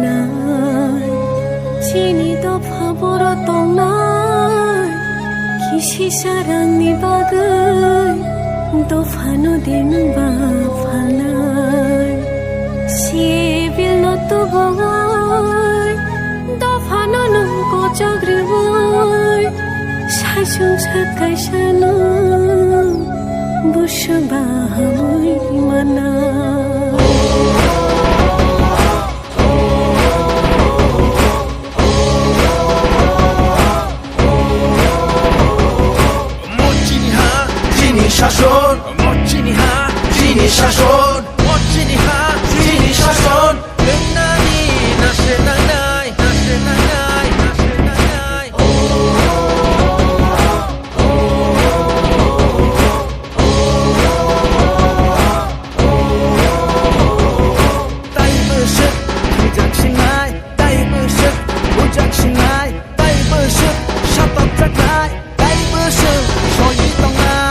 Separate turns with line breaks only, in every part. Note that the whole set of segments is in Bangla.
নাই চিনি দফা বড় তংনাই কিসি সারাंनि बागै दफानो दिन बाफानाय सिबिल नतुबाय दफानो नंगौ जाग्रोबाय सायसुं साखायसानो बुसबाहामै माना
শাসন মচিনি হা চিনি শাসন মচিনি হা চিনি শাসন নানি নাশে নানাই নাশে নানাই নাশে নানাই তাই বসে বুঝাক সিংহাই তাই বসে বুঝাক সিংহাই তাই বসে সাতত জাগাই তাই বসে সয়ি তংনাই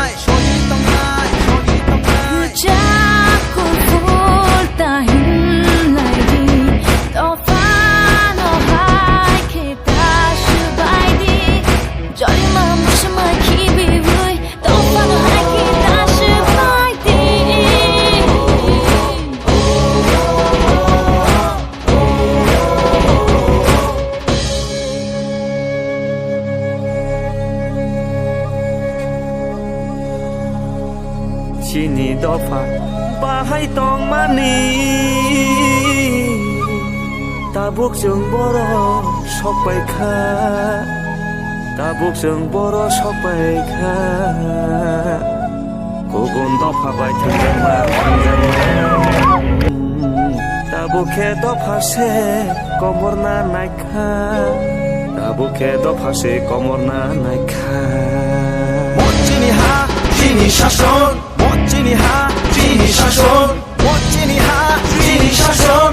Chini dofa bahai tong mani tabuk jeng boro sok baikha tabuk jeng boro sok baikha gugun dofa bai thang ma tabuk he dofa se komor na naikha tabuk he dofa se komor na naikha
মচিনি হা চিনি শাসন মচিনি হা চিনি শাসন মচিনি হা চিনি শাসন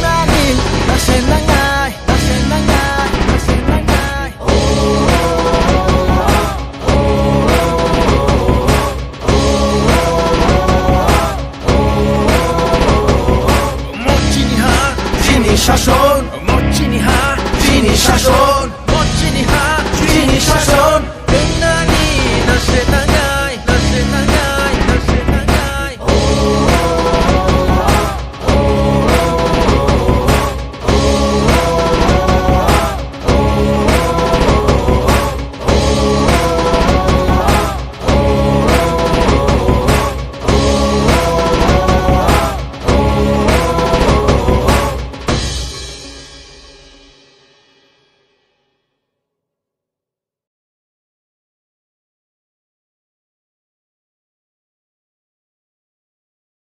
নানি নাশে নাঙাই নাশে নাঙাই নাশে নাঙাই মচিনি হা চিনি শাসন মচিনি হা চিনি শাসন